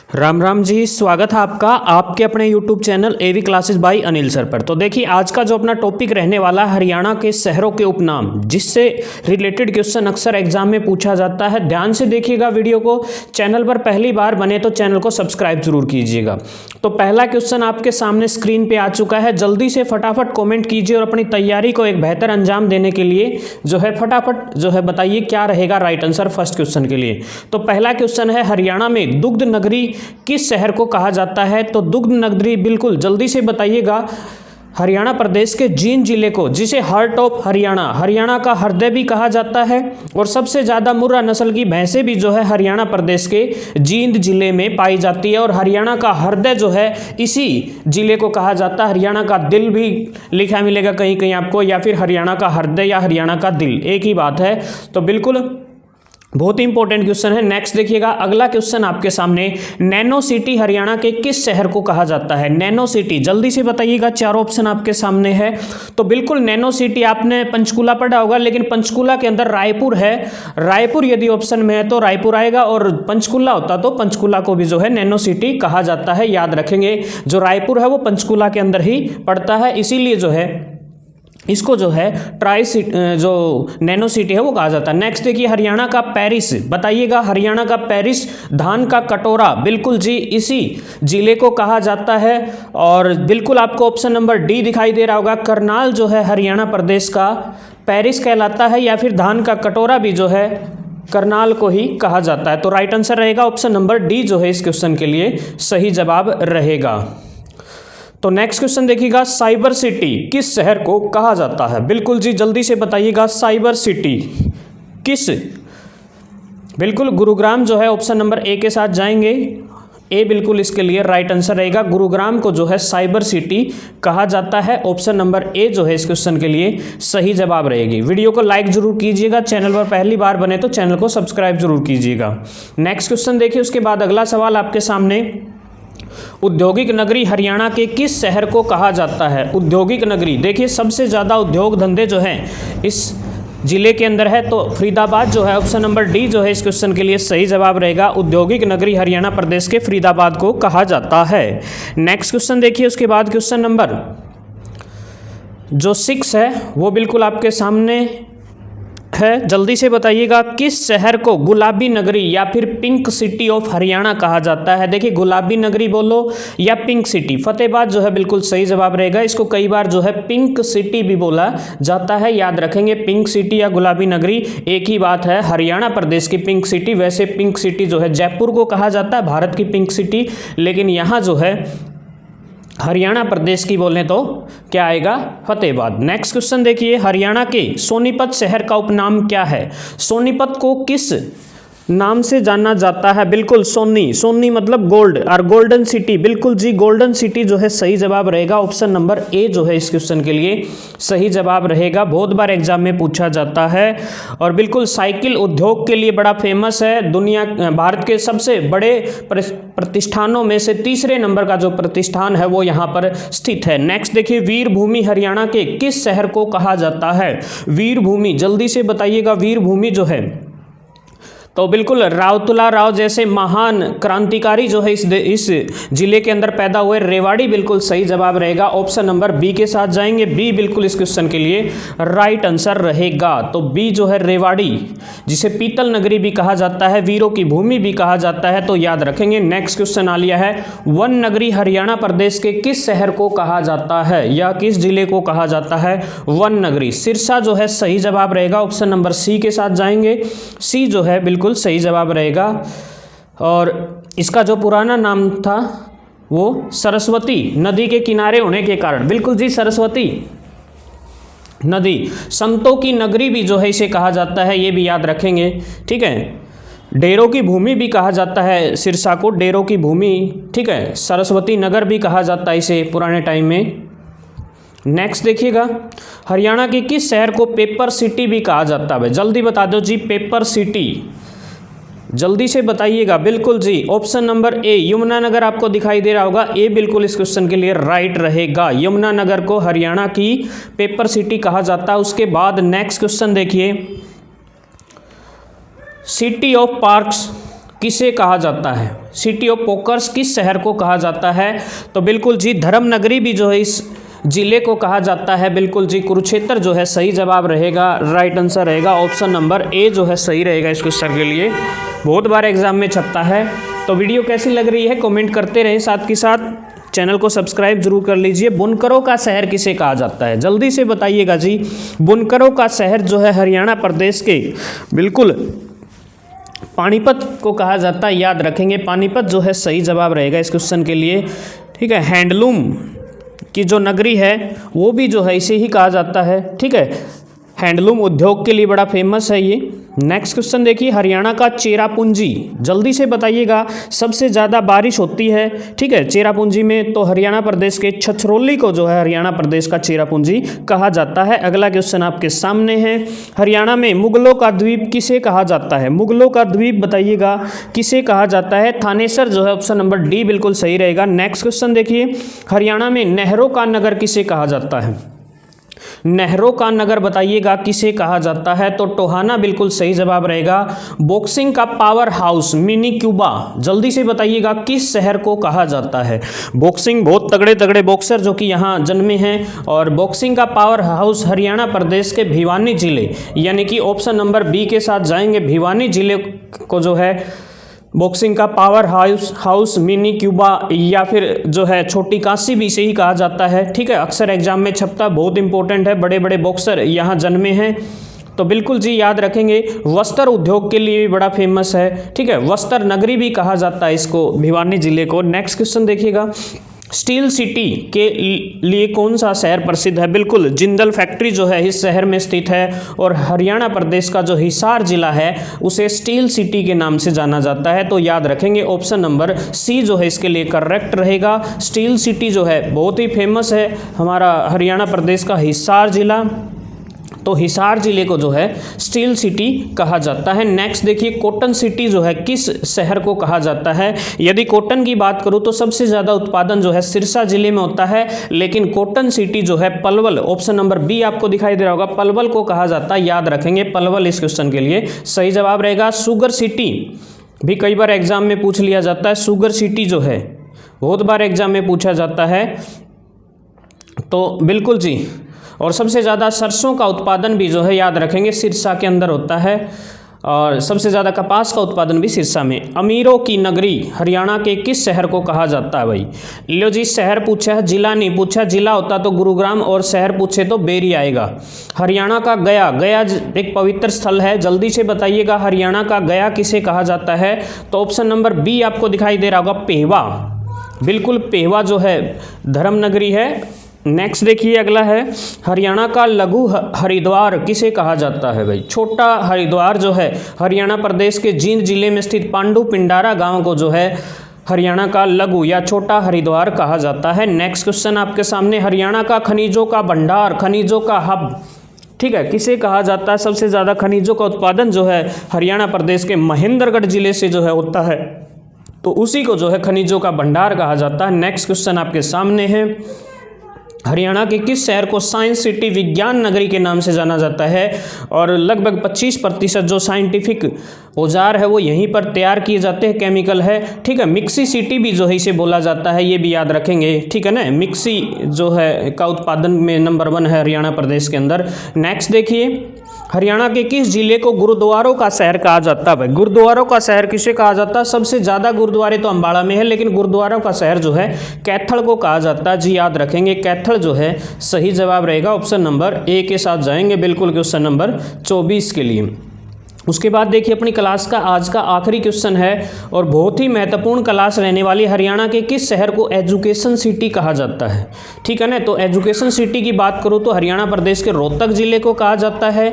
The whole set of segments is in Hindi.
राम राम जी, स्वागत है आपका आपके अपने YouTube channel AV classes by Anil sir पर। तो देखिए आज का जो अपना टॉपिक रहने वाला है हरियाणा के शहरों के उपनाम, जिससे रिलेटेड क्वेश्चन अक्सर एग्जाम में पूछा जाता है। ध्यान से देखिएगा वीडियो को। चैनल पर पहली बार बने तो चैनल को सब्सक्राइब जरूर कीजिएगा। तो पहला क्वेश्चन आपके सामने स्क्रीन पे आ चुका है। जल्दी से फटाफट कॉमेंट कीजिए और अपनी तैयारी को एक बेहतर अंजाम देने के लिए जो है फटाफट जो है बताइए क्या रहेगा राइट आंसर फर्स्ट क्वेश्चन के लिए। तो पहला क्वेश्चन है, हरियाणा में दुग्ध नगरी किस शहर को कहा जाता है? तो दुग्ध नगरी बिल्कुल जल्दी से बताइएगा। हरियाणा प्रदेश के जींद जिले को, जिसे हार्ट ऑफ हरियाणा, हरियाणा का हृदय भी कहा जाता है। और सबसे ज़्यादा मुर्रा नस्ल की भैंसें भी जो है हरियाणा प्रदेश के जींद जिले में पाई जाती है। और हरियाणा का हृदय जो है इसी जिले को कहा जाता है। हरियाणा का दिल भी लिखा मिलेगा कहीं कहीं आपको, या फिर हरियाणा का हृदय या हरियाणा का दिल, एक ही बात है। तो बिल्कुल बहुत ही इंपॉर्टेंट क्वेश्चन है। नेक्स्ट देखिएगा, अगला क्वेश्चन आपके सामने, नैनो सिटी हरियाणा के किस शहर को कहा जाता है? नैनो सिटी जल्दी से बताइएगा, चारों ऑप्शन आपके सामने है। तो बिल्कुल नैनो सिटी आपने पंचकुला पढ़ा होगा, लेकिन पंचकुला के अंदर रायपुर है। रायपुर यदि ऑप्शन में है तो रायपुर आएगा, और पंचकुला होता तो पंचकुला को भी जो है नैनो सिटी कहा जाता है। याद रखेंगे, जो रायपुर है वो पंचकुला के अंदर ही पड़ता है, इसीलिए जो है इसको जो है ट्राई सिटी, जो नैनो सिटी है वो कहा जाता है। नेक्स्ट देखिए, हरियाणा का पेरिस बताइएगा। हरियाणा का पेरिस, धान का कटोरा, बिल्कुल जी इसी जिले को कहा जाता है। और बिल्कुल आपको ऑप्शन नंबर डी दिखाई दे रहा होगा, करनाल जो है हरियाणा प्रदेश का पेरिस कहलाता है, या फिर धान का कटोरा भी जो है करनाल को ही कहा जाता है। तो राइट आंसर रहेगा ऑप्शन नंबर डी जो है इस क्वेश्चन के लिए सही जवाब रहेगा। तो नेक्स्ट क्वेश्चन देखिएगा, साइबर सिटी किस शहर को कहा जाता है? बिल्कुल जी जल्दी से बताइएगा, साइबर सिटी किस, बिल्कुल गुरुग्राम जो है ऑप्शन नंबर ए के साथ जाएंगे। ए बिल्कुल इसके लिए राइट आंसर रहेगा। गुरुग्राम को जो है साइबर सिटी कहा जाता है। ऑप्शन नंबर ए जो है इस क्वेश्चन के लिए सही जवाब रहेगी। वीडियो को लाइक जरूर कीजिएगा, चैनल पर पहली बार बने तो चैनल को सब्सक्राइब जरूर कीजिएगा। नेक्स्ट क्वेश्चन देखिए, उसके बाद अगला सवाल आपके सामने, औद्योगिक नगरी हरियाणा के किस शहर को कहा जाता है? औद्योगिक नगरी, देखिए सबसे ज़्यादा उद्योग धंधे जो हैं इस जिले के अंदर है, तो फरीदाबाद जो है ऑप्शन नंबर डी जो है इस क्वेश्चन के लिए सही जवाब रहेगा। औद्योगिक नगरी हरियाणा प्रदेश के फरीदाबाद को कहा जाता है। नेक्स्ट क्वेश्चन देखिए, उसके बाद क्वेश्चन नंबर जो 6 है वो बिल्कुल आपके सामने है। जल्दी से बताइएगा, किस शहर को गुलाबी नगरी या फिर पिंक सिटी ऑफ हरियाणा कहा जाता है? देखिए गुलाबी नगरी बोलो या पिंक सिटी, फतेहाबाद जो है बिल्कुल सही जवाब रहेगा। इसको कई बार जो है पिंक सिटी भी बोला जाता है, याद रखेंगे। पिंक सिटी या गुलाबी नगरी एक ही बात है। हरियाणा प्रदेश की पिंक सिटी, वैसे पिंक सिटी जो है जयपुर को कहा जाता है, भारत की पिंक सिटी, लेकिन यहाँ जो है हरियाणा प्रदेश की बोलें तो क्या आएगा? फतेहाबाद। नेक्स्ट क्वेश्चन देखिए, हरियाणा के सोनीपत शहर का उपनाम क्या है? सोनीपत को किस नाम से जाना जाता है? बिल्कुल सोनी, सोनी मतलब गोल्ड, और गोल्डन सिटी, बिल्कुल जी गोल्डन सिटी जो है सही जवाब रहेगा। ऑप्शन नंबर ए जो है इस क्वेश्चन के लिए सही जवाब रहेगा। बहुत बार एग्जाम में पूछा जाता है। और बिल्कुल साइकिल उद्योग के लिए बड़ा फेमस है। दुनिया भारत के सबसे बड़े प्रतिष्ठानों में से तीसरे नंबर का जो प्रतिष्ठान है वो यहाँ पर स्थित है। नेक्स्ट देखिए, वीरभूमि हरियाणा के किस शहर को कहा जाता है? वीरभूमि जल्दी से बताइएगा, वीरभूमि जो है तो बिल्कुल रावतुला राव जैसे महान क्रांतिकारी जो है इस जिले के अंदर पैदा हुए, रेवाड़ी बिल्कुल सही जवाब रहेगा। ऑप्शन नंबर बी के साथ जाएंगे। बी बिल्कुल इस क्वेश्चन के लिए राइट आंसर रहेगा। तो बी जो है रेवाड़ी, जिसे पीतल नगरी भी कहा जाता है, वीरों की भूमि भी कहा जाता है, तो याद रखेंगे। नेक्स्ट क्वेश्चन आ लिया है, वन नगरी हरियाणा प्रदेश के किस शहर को कहा जाता है या किस जिले को कहा जाता है? वन नगरी सिरसा जो है सही जवाब रहेगा। ऑप्शन नंबर सी के साथ जाएंगे। सी जो है बिल्कुल सही जवाब रहेगा। और इसका जो पुराना नाम था वो सरस्वती नदी के किनारे होने के कारण, बिल्कुल जी सरस्वती नदी, संतों की नगरी भी जो है इसे कहा जाता है, ये भी याद रखेंगे, ठीक है। डेरों की भूमि भी कहा जाता है सिरसा को, डेरों की भूमि, ठीक है। सरस्वती नगर भी कहा जाता है इसे पुराने टाइम में। नेक्स्ट देखिएगा, हरियाणा के किस शहर को पेपर सिटी भी कहा जाता है? जल्दी बता दो जी, पेपर सिटी जल्दी से बताइएगा। बिल्कुल जी ऑप्शन नंबर ए यमुनानगर आपको दिखाई दे रहा होगा। ए बिल्कुल इस क्वेश्चन के लिए राइट रहेगा। यमुनानगर को हरियाणा की पेपर सिटी कहा जाता है। उसके बाद नेक्स्ट क्वेश्चन देखिए, सिटी ऑफ पार्क्स किसे कहा जाता है? सिटी ऑफ पोकर्स किस शहर को कहा जाता है? तो बिल्कुल जी धर्मनगरी भी जो है इस जिले को कहा जाता है। बिल्कुल जी कुरुक्षेत्र जो है सही जवाब रहेगा, राइट आंसर रहेगा ऑप्शन नंबर ए जो है सही रहेगा इस क्वेश्चन के लिए। बहुत बार एग्जाम में छपता है। तो वीडियो कैसी लग रही है कमेंट करते रहें, साथ के साथ चैनल को सब्सक्राइब जरूर कर लीजिए। बुनकरों का शहर किसे कहा जाता है? जल्दी से बताइएगा जी। बुनकरों का शहर जो है हरियाणा प्रदेश के बिल्कुल पानीपत को कहा जाता है, याद रखेंगे। पानीपत जो है सही जवाब रहेगा इस क्वेश्चन के लिए। ठीक है, हैंडलूम की जो नगरी है वो भी जो है इसे ही कहा जाता है। ठीक है, हैंडलूम उद्योग के लिए बड़ा फेमस है ये। नेक्स्ट क्वेश्चन देखिए, हरियाणा का चेरापूंजी, जल्दी से बताइएगा, सबसे ज़्यादा बारिश होती है। ठीक है, चेरापूंजी में तो हरियाणा प्रदेश के छछरौली को जो है हरियाणा प्रदेश का चेरापूंजी कहा जाता है। अगला क्वेश्चन आपके सामने है, हरियाणा में मुगलों का द्वीप किसे कहा जाता है? मुगलों का द्वीप बताइएगा किसे कहा जाता है? थानेसर जो है ऑप्शन नंबर डी बिल्कुल सही रहेगा। नेक्स्ट क्वेश्चन देखिए, हरियाणा में नहरों का नगर किसे कहा जाता है? नहरों का नगर बताइएगा किसे कहा जाता है? तो टोहाना बिल्कुल सही जवाब रहेगा। बॉक्सिंग का पावर हाउस मिनी क्यूबा, जल्दी से बताइएगा किस शहर को कहा जाता है? बॉक्सिंग बहुत तगड़े तगड़े बॉक्सर जो कि यहाँ जन्मे हैं, और बॉक्सिंग का पावर हाउस हरियाणा प्रदेश के भिवानी जिले, यानी कि ऑप्शन नंबर बी के साथ जाएंगे। भिवानी जिले को जो है बॉक्सिंग का पावर हाउस मिनी क्यूबा या फिर जो है छोटी काशी भी इसे ही कहा जाता है। ठीक है, अक्सर एग्जाम में छपता, बहुत इंपॉर्टेंट है, बड़े बड़े बॉक्सर यहाँ जन्मे हैं। तो बिल्कुल जी याद रखेंगे। वस्त्र उद्योग के लिए भी बड़ा फेमस है। ठीक है, वस्त्र नगरी भी कहा जाता है इसको, भिवानी जिले को। नेक्स्ट क्वेश्चन देखिएगा, स्टील सिटी के लिए कौन सा शहर प्रसिद्ध है? बिल्कुल जिंदल फैक्ट्री जो है इस शहर में स्थित है, और हरियाणा प्रदेश का जो हिसार जिला है उसे स्टील सिटी के नाम से जाना जाता है। तो याद रखेंगे ऑप्शन नंबर सी जो है इसके लिए करेक्ट रहेगा। स्टील सिटी जो है बहुत ही फेमस है हमारा हरियाणा प्रदेश का हिसार जिला, तो हिसार जिले को जो है स्टील सिटी कहा जाता है। नेक्स्ट देखिए, कॉटन सिटी जो है किस शहर को कहा जाता है? यदि कॉटन की बात करूं तो सबसे ज़्यादा उत्पादन जो है सिरसा जिले में होता है, लेकिन कॉटन सिटी जो है पलवल, ऑप्शन नंबर बी आपको दिखाई दे रहा होगा, पलवल को कहा जाता है। याद रखेंगे पलवल इस क्वेश्चन के लिए सही जवाब रहेगा। शुगर सिटी भी कई बार एग्जाम में पूछ लिया जाता है। शुगर सिटी जो है बहुत बार एग्जाम में पूछा जाता है, तो बिल्कुल जी। और सबसे ज़्यादा सरसों का उत्पादन भी जो है याद रखेंगे सिरसा के अंदर होता है, और सबसे ज़्यादा कपास का उत्पादन भी सिरसा में। अमीरों की नगरी हरियाणा के किस शहर को कहा जाता है भाई? लो जी, शहर पूछा है, जिला नहीं पूछा। जिला होता तो गुरुग्राम और शहर पूछे तो बेरी आएगा। हरियाणा का गया, गया एक पवित्र स्थल है, जल्दी से बताइएगा हरियाणा का गया किसे कहा जाता है? तो ऑप्शन नंबर बी आपको दिखाई दे रहा होगा, पेहवा। बिल्कुल पेहवा जो है धर्मनगरी है। नेक्स्ट देखिए, अगला है, हरियाणा का लघु हरिद्वार किसे कहा जाता है भाई? छोटा हरिद्वार जो है हरियाणा प्रदेश के जींद जिले में स्थित पांडु पिंडारा गांव को जो है हरियाणा का लघु या छोटा हरिद्वार कहा जाता है। नेक्स्ट क्वेश्चन आपके सामने, हरियाणा का खनिजों का भंडार, खनिजों का हब, ठीक है, किसे कहा जाता है? सबसे ज़्यादा खनिजों का उत्पादन जो है हरियाणा प्रदेश के महेंद्रगढ़ जिले से जो है होता है, तो उसी को जो है खनिजों का भंडार कहा जाता है। नेक्स्ट क्वेश्चन आपके सामने है, हरियाणा के किस शहर को साइंस सिटी, विज्ञान नगरी के नाम से जाना जाता है? और लगभग 25% जो साइंटिफिक औजार है वो यहीं पर तैयार किए जाते हैं, केमिकल है। ठीक है, मिक्सी सिटी भी जो है इसे बोला जाता है, ये भी याद रखेंगे। ठीक है ना, मिक्सी जो है का उत्पादन में नंबर 1 है हरियाणा प्रदेश के अंदर। नेक्स्ट देखिए, हरियाणा के किस जिले को गुरुद्वारों का शहर कहा जाता है? गुरुद्वारों का शहर किसे कहा जाता है? सबसे ज़्यादा गुरुद्वारे तो अम्बाड़ा में है, लेकिन गुरुद्वारों का शहर जो है कैथल को कहा जाता है। जी याद रखेंगे, कैथल जो है सही जवाब रहेगा, ऑप्शन नंबर ए के साथ जाएंगे बिल्कुल क्वेश्चन नंबर 24 के लिए। उसके बाद देखिए, अपनी क्लास का आज का आखिरी क्वेश्चन है और बहुत ही महत्वपूर्ण क्लास रहने वाली, हरियाणा के किस शहर को एजुकेशन सिटी कहा जाता है? ठीक है ना, तो एजुकेशन सिटी की बात करूँ तो हरियाणा प्रदेश के रोहतक जिले को कहा जाता है।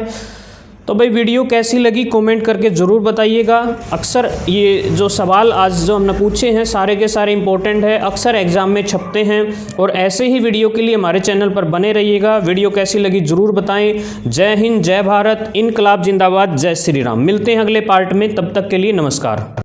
तो भाई वीडियो कैसी लगी कमेंट करके ज़रूर बताइएगा। अक्सर ये जो सवाल आज जो हमने पूछे हैं सारे के सारे इंपॉर्टेंट है, अक्सर एग्जाम में छपते हैं, और ऐसे ही वीडियो के लिए हमारे चैनल पर बने रहिएगा। वीडियो कैसी लगी ज़रूर बताएं। जय हिंद, जय भारत, इनकलाब जिंदाबाद, जय श्री राम। मिलते हैं अगले पार्ट में, तब तक के लिए नमस्कार।